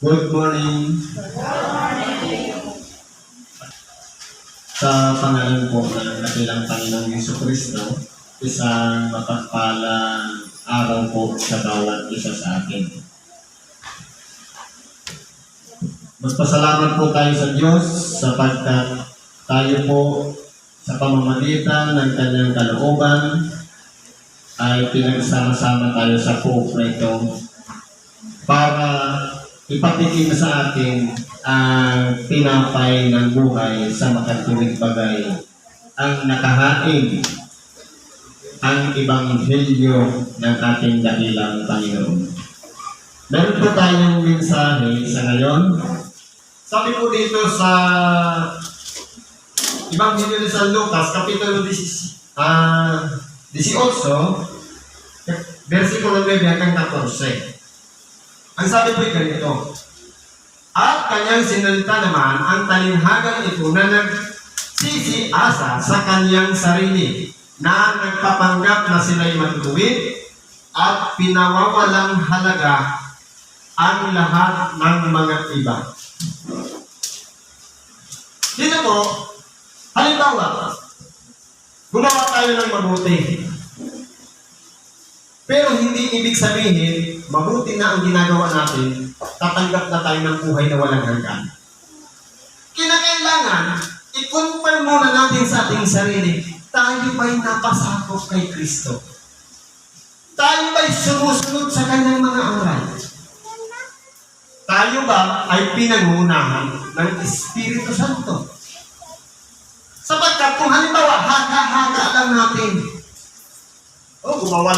Good morning. Sa pangalan po ng dakilang Panginoong Jesucristo, isang mapagpalang araw po sa bawat isa sa atin. Magpasalamat po tayo sa Diyos sapagkat tayo po sa pamamagitan ng Kanyang kalooban ay pinagsama-sama tayo sa Pope ito para ipatikim sa atin ang tinapay ng buhay sa makatuwid bagay, ang nakahain, ang ebanghelyo ng ating dakilang Panginoon. Meron po tayong mensahe sa ngayon. Sabi po dito sa Ebanghelyo ni San Lucas, Kapitulo 18, versikulo 9 hanggang 14. Ang sabi po ay ganito, at kanyang sinalita naman ang talinhagang ito na nagsisiasa sa kanyang sarili, na nagpapanggap na sila'y matutuwid at pinawawalang halaga ang lahat ng mga iba. Dito po, halimbawa, gumawa tayo ng mabuti. Pero hindi ibig sabihin, mabuti na ang ginagawa natin, tatanggap na tayo ng buhay na walang hanggan. Kinakailangan, i-confirm muna natin sa ating sarili, tayo ba'y napasakop kay Kristo? Tayo ba'y sumusunod sa kanyang mga aral? Tayo ba ay pinangunahan ng Espiritu Santo? Sapagkat kung halimbawa, haka-haka lang natin, gumawa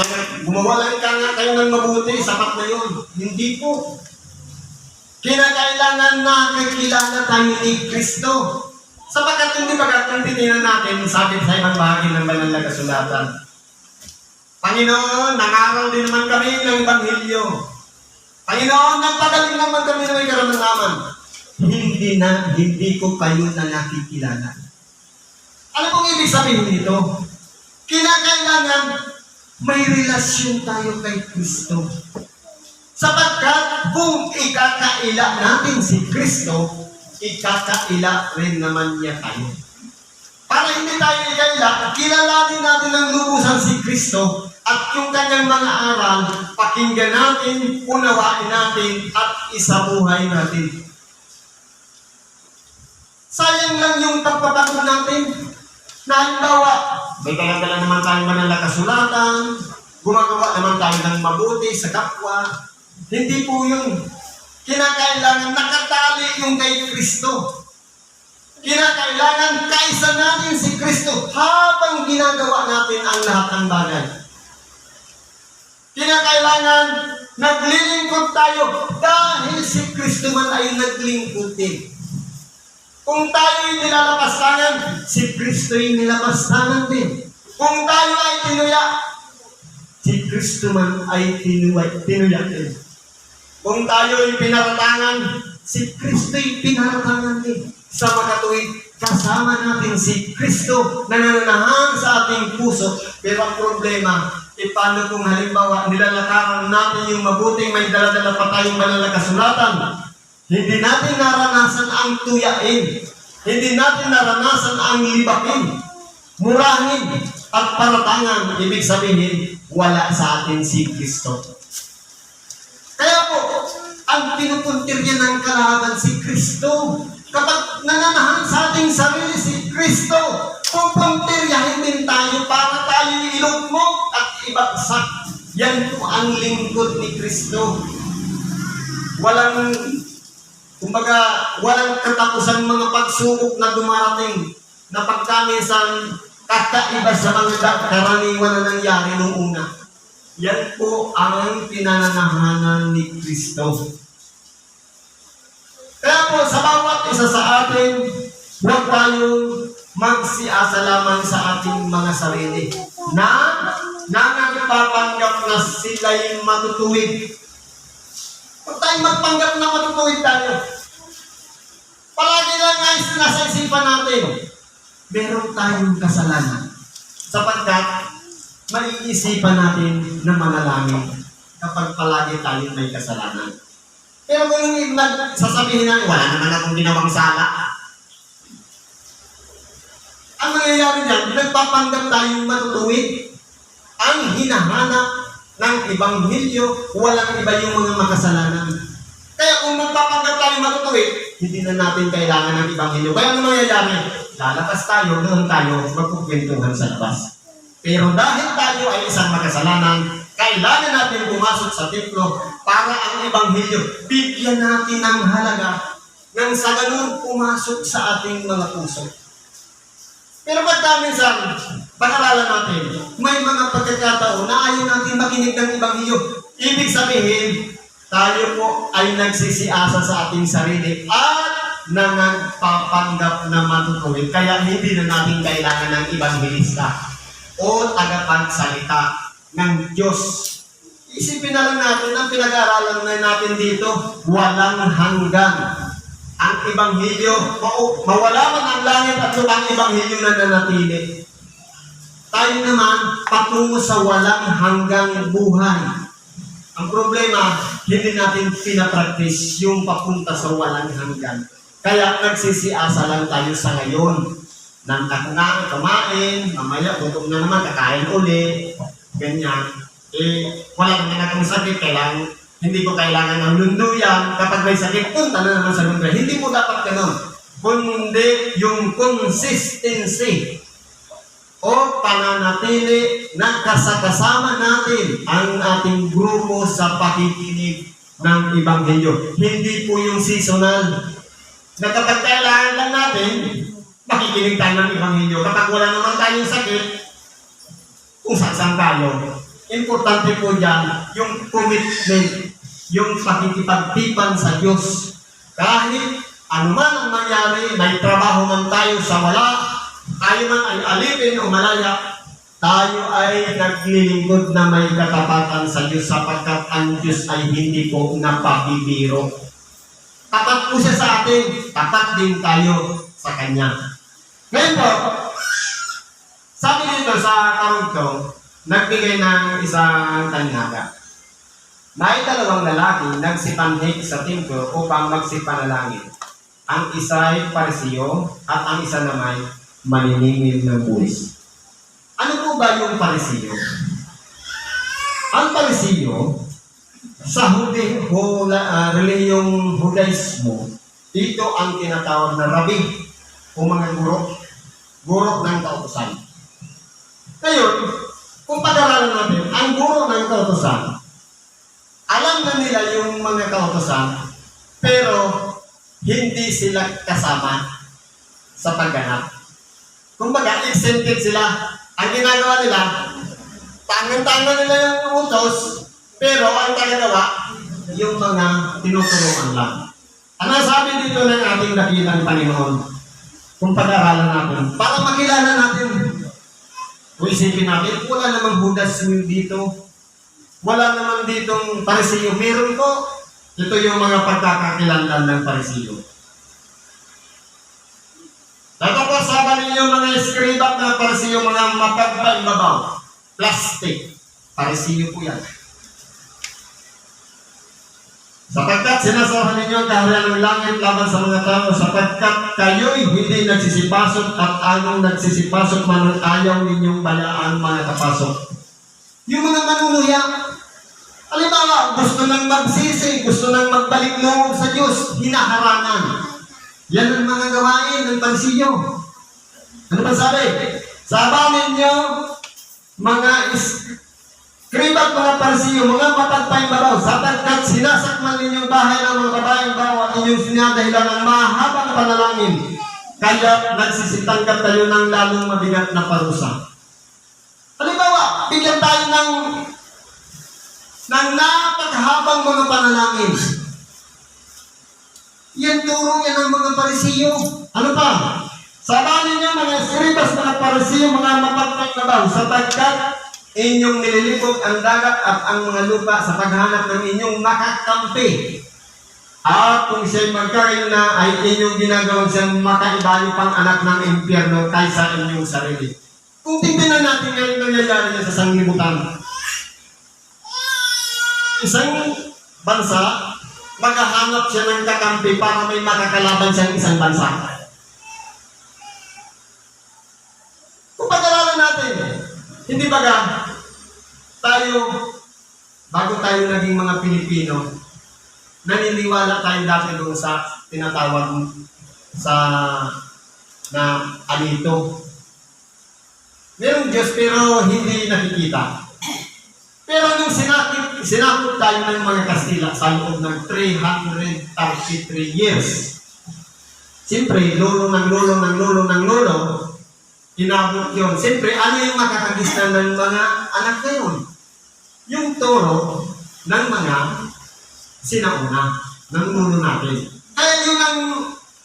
lang ka nga kayo ng mabuti, sapat na yun. Hindi po. Kinakailangan na kakilala tayo ni Kristo. Sapagkat hindi ba kung titingnan natin, sabi sa ibang bahagi ng banal na kasulatan, Panginoon, nangaral din naman kami ng Ebanghelyo. Panginoon, nagpagaling naman kami ng may karamdaman. Hindi ko kayo na nakikilala. Ano pong ibig sabihin nito? Kinakailangan may relasyon tayo kay Kristo. Sapagkat kung ikakaila natin si Kristo, ikakaila rin naman niya tayo. Para hindi tayo ikaila, kilalanin natin ng lubusan si Kristo at yung kanyang mga aral, pakinggan natin, unawain natin, at isabuhay natin. Sayang lang yung pagpapago natin. Na halimbawa, may dala-dala naman tayong banal na kasulatan, gumagawa naman tayo ng mabuti sa kapwa. Hindi po yun. Kinakailangan nakatali yung kay Kristo. Kinakailangan kaisa natin si Kristo habang ginagawa natin ang lahat ng bagay. Kinakailangan naglilingkod tayo dahil si Kristo man ay naglingkod din. Kung tayo'y nilalapastangan, si Kristo'y nilapastangan din. Kung tayo ay tinuya, si Kristo man ay tinuya din. Kung tayo'y pinaratangan, si Kristo'y pinaratangan din. Sa makatuwid, kasama natin si Kristo na nananahan sa ating puso. Pero ang problema, paano kung halimbawa nilalakaran natin yung mabuting may daladala pa tayong banal na kasulatan? Hindi natin naranasan ang tuyain. Hindi natin naranasan ang libakin, murahin, at paratangan. Ibig sabihin, wala sa atin si Kristo. Kaya po, ang pinupuntirya ng kalaban si Kristo. Kapag nananahan sa ating sarili si Kristo, pupuntiryahin din tayo para tayo ilugmok at ibagsak. Yan po ang lingkod ni Kristo. Walang katapusan mga pagsubok na dumarating na pagkamisan kakaiba sa mga karaniwan na nangyari noong una. Yan po ang pinananahanan ni Kristo. Kaya po sa bawat isa sa atin, huwag tayong magsiasa lamang sa ating mga sarili na nagpapanggap na sila'y matutuwid. Huwag tayong magpanggap na matutuwid tayo. Palagi lang nga nasa isipan natin, meron tayong kasalanan. Sapagkat maiisipan natin na manalangin kapag palagi tayong may kasalanan. Pero kung nagsasabihin na, wala naman akong ginawang sala, ang nangyayari dyan, nagpapanggap tayong matutuwid. Ang hinahanap ng Ebanghelyo, walang iba yung mga makasalanan. Kaya kung magpapanggap tayong matutuwid, hindi na natin kailangan ng Ebanghelyo. Kaya ano mangyayari? Lalabas tayo, doon tayo, magkukwentuhan sa labas. Pero dahil tayo ay isang makasalanan, kailangan natin pumasok sa templo para ang Ebanghelyo, bigyan natin ng halaga nang sa ganun pumasok sa ating mga puso. Pero pagka minsan, pag-aralan natin, may mga pagkakataon na ayaw natin makinig ng Ebanghelyo. Ibig sabihin, tayo po ay nagsisiasa sa ating sarili at nagpapanggap na matutuwid. Kaya hindi na natin kailangan ng Ebanghelista o tagapagsalita ng Diyos. Isipin na lang natin, ang pinag-aaralan na natin dito, walang hanggan. Ang Ebanghelyo, mawala man ang langit at lupa, ang Ebanghelyo na nanatili. Tayo naman, patungo sa walang hanggang buhay. Ang problema, hindi natin pinapractice yung papunta sa walang hanggan. Kaya nagsisiasa lang tayo sa ngayon. Nang kumain, mamaya gutom na naman, kakain uli, ganyan. Wala naman akong sakit, hindi ko kailangan ng lunduyan. Kapag may sakit, punta na naman sa lunduyan. Hindi mo dapat ganun. Kundi yung consistency o pananatili na kasama natin ang ating grupo sa pakikinig ng Ebanghelyo. Hindi po yung seasonal. Na kapag kailangan lang natin, makikinig tayo ng Ebanghelyo. Kapag wala naman tayong sakit, kung saan tayo. Importante po dyan, yung commitment, yung pakikipagtipan sa Diyos. Kahit anuman ang mangyari, may trabaho man tayo sa wala, tayo man ay alipin o malaya, tayo ay naglilingkod na may katapatan sa Diyos sapagkat ang Diyos ay hindi po napabibiro. Tapat po siya sa atin, tapat din tayo sa Kanya. Ngayon po, sabi dito sa karugtong, nagbigay ng isang talinghaga. May dalawang lalaki nagsipanhik sa templo upang magsipanalangin. Ang isa ay Parisiyo at ang isa naman maniningil ng buwis. Ano po ba yung Parisiyo? Ang Parisiyo, sa relihiyong Judaismo, ito ang tinatawag na rabi o mga guro ng kautusan. Ngayon, kung pag-aralan natin, ang guro ng kautusan, alam na nila yung mga kautusan, pero hindi sila kasama sa pagganap. Kumbaga, exempted sila. Ang ginagawa nila, tangan-tangan nila yung utos, pero ang tagagawa, yung mga tinuturuan lang. Ano sabi dito ng ating dakilang Panginoon? Kung pag-aralan natin, para makilala natin. Kung isipin natin, wala namang Judas dito. Wala naman ditong Parisiyo. Meron ko. Ito yung mga pagkakakilanlan ng Parisiyo. Tapos sabi ninyo mga eskribak na Parisiyo, mga mapagpaimbabaw. Plastic. Parisiyo po yan. Sapagkat sinasabi ninyo ang kaharian ng langit laban sa mga tao, sapagkat kayo'y hindi nagsisipasok at anong nagsisipasok man ayaw ninyong balaan mga kapasok. Yung mga manunuya, halimbawa, gusto nang magsisi, gusto nang magbalik loob sa Diyos, hinaharangan. Yan ang mga gawain ng Parisiyo. Ano ba sabi? Sabanin niyo, mga Kribat mga Parisiyo, mga mapagpaimbabaw, sapagkat sinasakmal ninyong bahay ng mga babaeng bawa at inyong sinadahilan ng mahabang panalangin, kaya nagsisitangkat kayo ng lalong mabigat na parusa. Halimbawa, bigyan tayo ng napaghabang mga panalangin. Yan turo yan ng mga Parisiyo. Ano pa? Sabanin niyo mga Skribas, mga Parisiyo, mga mapagpaimbabaw, sapagkat inyong nililibog ang dagat at ang mga lupa sa paghanap ng inyong makakampi. At kung siya'y magkaroon na, ay inyong ginagawang siyang makaibayo pang anak ng impyerno kaysa inyong sarili. Kung tingnan natin ngayon nangyayari niya sa sanglibutan. Isang bansa, maghahanap siya ng kakampi para may makakalaban siyang isang bansa. Kung pag-aralan natin, hindi baga tayo, bago tayo naging mga Pilipino, naniniwala tayo dati doon sa tinatawag sa na anito. Merong Diyos pero hindi nakikita. Pero nung sinakop tayo ng mga Kastila sa loob ng 333 years, siyempre, lolo, inabot yun. Siyempre, ano yung makakagisnan ng mga anak na yun? Yung toro ng mga sinauna, ng nuno natin. Kaya yun ang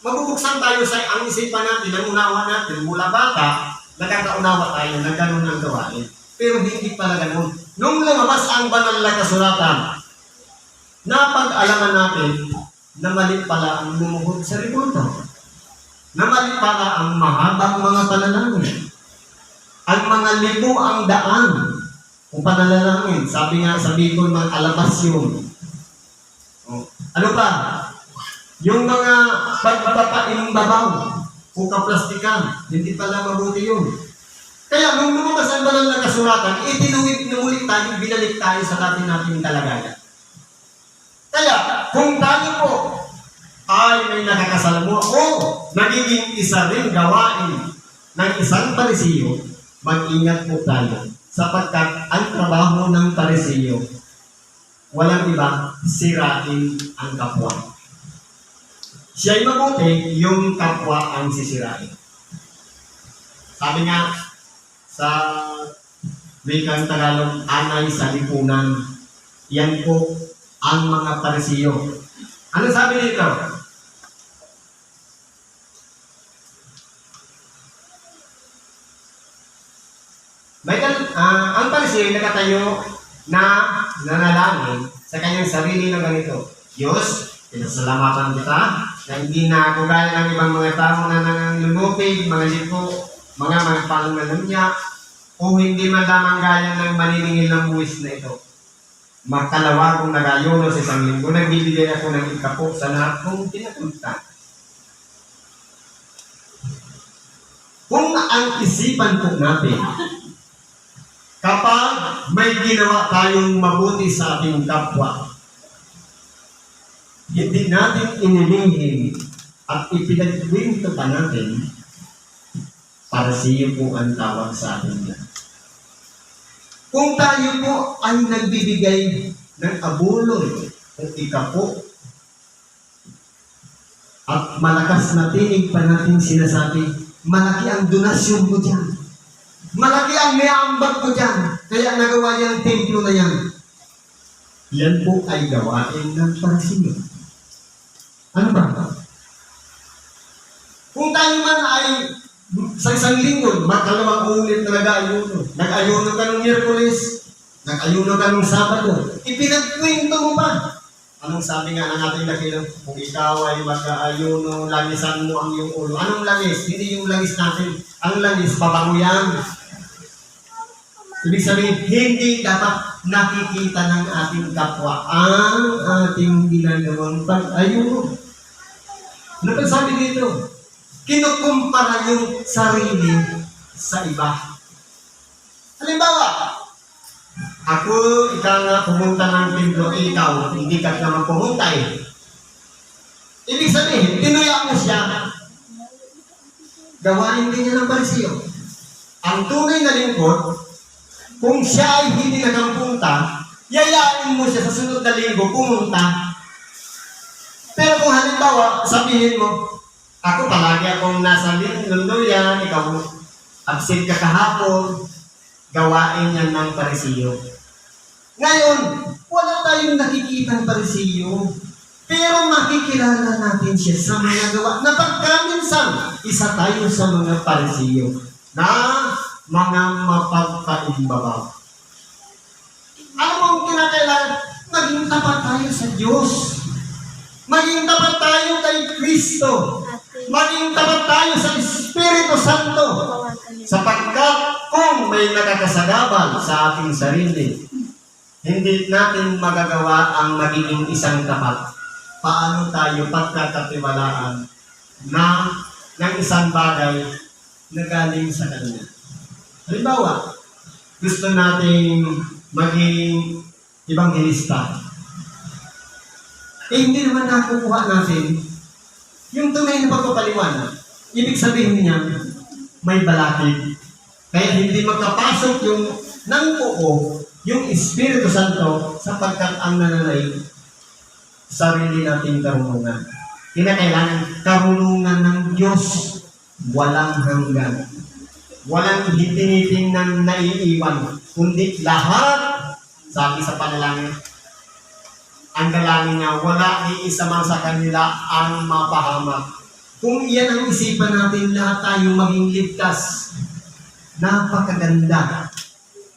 mabubuksan tayo sa ang isipan natin, ang unawa natin, mula bata, nakakaunawa tayo na gano'n ang gawain. Pero hindi pala gano'n. Nung lumabas ang banal na kasulatan, napag-alaman natin na mali pala ang lumuhod sa ributo. Na mali pala ang mahabang mga panalangin. Ang mga libo ang daan o panalangin. Sabi nga sa Bicol, mga alabasyon. Ano pa? Yung mga pagpapaing babaw o kaplastikan, hindi pala mabuti yun. Kaya nung lumabas ang banal na kasulatan, itinuwid na muli tayo, binalik tayo sa nating kalagayan. Kaya, kung tayo po ay may nakakasalamu o nagiging isa rin gawain ng isang Parisiyo, mag-ingat po tayo sapagkat ang trabaho ng Parisiyo, walang iba, sirain ang kapwa. Siya'y mabuti, yung kapwa ang sisirain. Sabi nga, sa wikang Tagalog, anay sa lipunan. Yan po ang mga Parisiyo. Ano sabi dito? Ang Parisiyo nakatayo na nanalangin sa kanyang sarili na ganito. Diyos, pinasalamatan kita na hindi na ako gaya ng ibang mga tao na nanglulupig, mga lipo, mga panungalunya, o hindi madamang gaya ng maniningil ng buwis na ito. Makalawa kong nagayuno sa isang linggo, nagbibigay ako ng ikapo sa lahat kong tinapunta. Kung ang isipan po natin, kapag may ginawa tayong mabuti sa ating kapwa, hindi natin inilihim at ipinagkwento pa natin, Parisiyo po ang tawag sa atin yan. Kung tayo po ay nagbibigay ng abuloy o ikapo at malakas na tinig pa natin sinasabi, malaki ang donasyon ko dyan. Malaki ang mayambag ko dyan. Kaya nagawa yung templo na yan. Yan po ay gawain ng Parisiyo. Ano ba? Kung tayo man ay sa isang linggo, makalawang ulit na nag-ayuno. Nag-ayuno ka ng Miyerkules, nag-ayuno ka ng Sabado. Ipinagkwento mo pa. Anong sabi nga ng ating dakila? Kung ikaw ay mag-ayuno, langisan mo ang iyong ulo. Anong langis? Hindi yung langis natin. Ang langis, pabango yan. Ibig sabihin, hindi dapat nakikita ng ating kapwa ang ating ginagawang pag-ayuno. Ano pa sabi dito? Kinukumpara yung sarili sa iba. Halimbawa, ako, ikaw nga pumunta ng templo, ikaw, hindi ka naman pumunta eh. Ibig sabihin, tinuya mo siya. Gawain din niya ng Parisiyo. Ang tunay na lingkod, kung siya ay hindi nakapunta, yayain mo siya sa sunod na linggo, pumunta. Pero kung halimbawa, sabihin mo, ako palagi akong nasa Lunduyan, ikaw absent ka kahapon, gawain yan ng Parisiyo. Ngayon, wala tayong nakikita ng Parisiyo, pero makikilala natin siya sa mga gawa na pagkaminsan, isa tayo sa mga Parisiyo na mga mapagpaimbabaw. Ano mong kinakailangan? Maging tapat tayo sa Diyos. Maging tapat tayo kay Kristo. Maging tapat tayo sa Espiritu Santo. Sapagkat kung may nakakasagabal sa ating sarili, hindi natin magagawa ang magiging isang tapat. paano tayo pagkakatiwalaan na ng isang bagay na galing sa Kanya. Halimbawa, gusto nating maging ebanghelista. Hindi naman nakukuha natin yung tunay na pagpapaliwanag. Ibig sabihin niya, may balakid. Kaya hindi magkapasok yung ng buo, yung Espiritu Santo sapagkat ang nananay sarili nating karunungan. Kinakailangan karunungan ng Diyos walang hanggan. Walang hitinitingnan na naiiwan, kundi lahat, sabi sa panalangin, ang dalangin niya, wala ni isa man sa kanila ang mapahamak. Kung iyan ang isipan natin, lahat tayo maging ligtas. Napakaganda.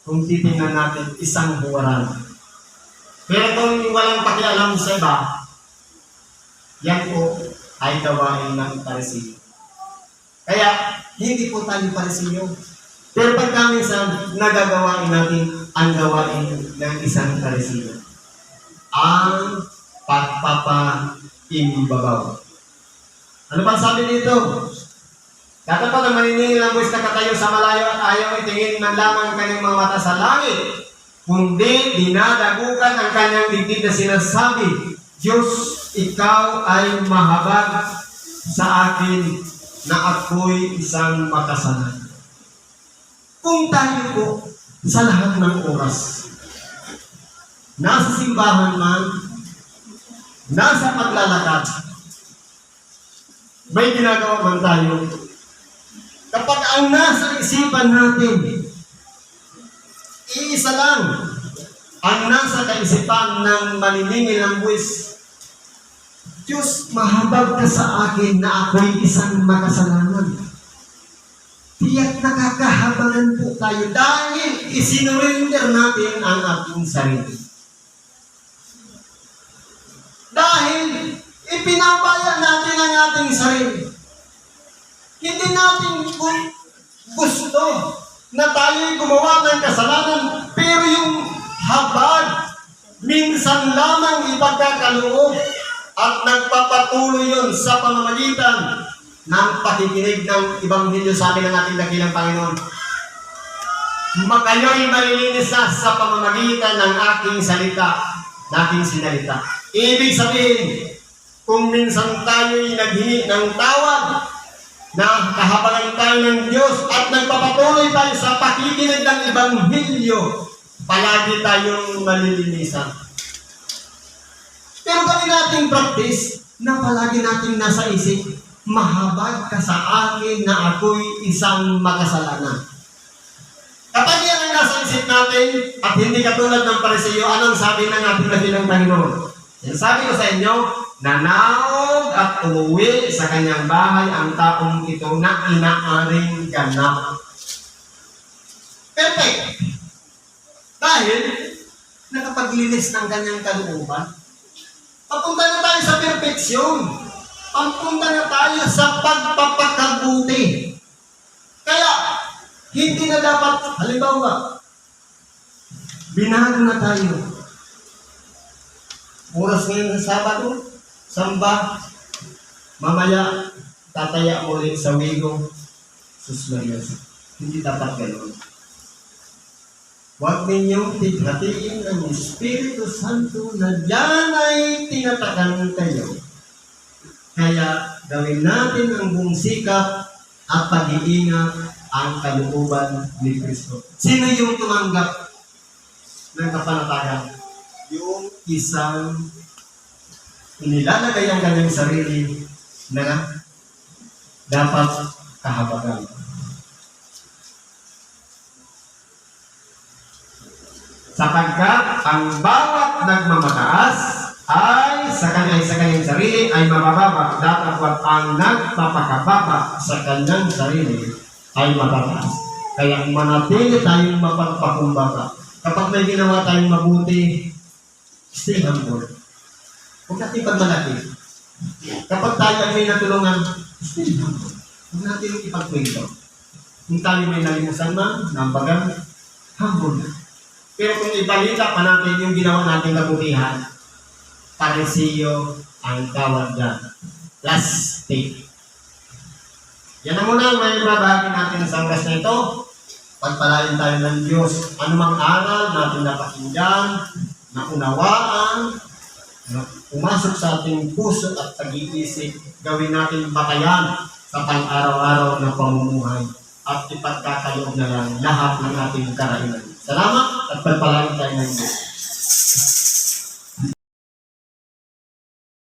Kung titingnan natin, isang huwaran. Pero kung walang pakialam sa iba, yan po ay gawain ng Parisiyo. Kaya, hindi po tayo Parisiyo. Pero pagka minsan, nagagawain natin ang gawain ng isang Parisiyo. Ang pagpapaimbabaw. Ano pang sabi dito? Katapat ang maniningil ang buwis na katayo sa malayo at ayaw itingin man lamang ang kanyang mga mata sa langit, kundi dinadagukan ang kanyang digdig na sinasabi, Diyos, ikaw ay mahabag sa akin na ako'y isang makasalanan. Kung tayo po sa lahat ng oras, nasa simbahan man, nasa paglalakad, may ginagawa man tayo. Kapag ang nasa isipan natin, iisa lang ang nasa kaisipan ng maniningil ng buwis, Diyos, mahabag ka sa akin na ako'y isang makasalanan. Tiyak nakakahabangan po tayo dahil isinurinder natin ang ating sarili. Dahil ipinabayaan natin ang ating sarili. Hindi natin gusto na tayo'y gumawa ng kasalanan, pero yung habag, minsan lamang ipagkakaloob at nagpapatuloy yun sa pamamagitan ng pakikinig ng Ebanghelyo sa amin ng ating dakilang Panginoon. Kayo'y malilinis na sa pamamagitan ng aking salita, ng aking sinalita. Ibig sabihin, kung minsan tayo'y naghingi ng tawad, na kahabagan tayo ng Diyos at nagpapatuloy tayo sa pakikinig ng Ebanghelyo, palagi tayong malilinisan. Pero gawin nating practice na palagi nating nasa isip, mahabag ka sa akin na ako'y isang makasalanan. Kapag yan ang nasa isip natin at hindi katulad ng Parisiyo, anong sabi ng ating dakilang Panginoon? Sabi ko sa inyo, nanaog at umuwi sa kanyang bahay ang taong ito na inaaring ganap. Perfect. Dahil nakapaglinis ng kanyang kalooban. Papunta na tayo sa perfeksyon. Papunta na tayo sa pagpapakabuti. Kaya, hindi na dapat, halimbawa, binago na tayo. Oras ngayon sa Sabado, samba, mamaya, tataya ulit sa Wigo, Sus Marias. Hindi dapat ganoon. Huwag ninyong tighatiin ang Espiritu Santo na diyan ay tinatakan kayo. Kaya gawin natin ang buong sikap at pag-iingat ang kalooban ni Kristo. Sino yung tumanggap ng kapanatagan? Yung isang inilalagay ang kanyang sarili na dapat kahabagan. Sapagkat ang bawat nagmamataas ay sa kanyang sarili ay mabababa, datapwat ang nagpapakababa sa kanyang sarili ay matataas. Kaya manatili tayong mapagpakumbaba. Kapag may ginawa tayong mabuti, stay humble. Huwag natin pagmalaki. Kapag tayo ay may natulungan, stay humble. Huwag natin ipagkwento. Kung tayo may nalimusan man, nambagan, humble na. Pero kung ibalita pa natin yung ginawa nating kabutihan, Parisiyo ang tawag dyan. Plastic. Yan ang muna may babahagi natin sa oras na ito. Pagpalain tayo ng Diyos. Anumang aral natin napakinggan, naunawaan, na pumasok sa ating puso at pag-iisip, gawin natin batayan sa pang-araw-araw na pamumuhay at ipagkakaloob na lang lahat ng ating karainan. Salamat at pagpalain tayo ng Diyos.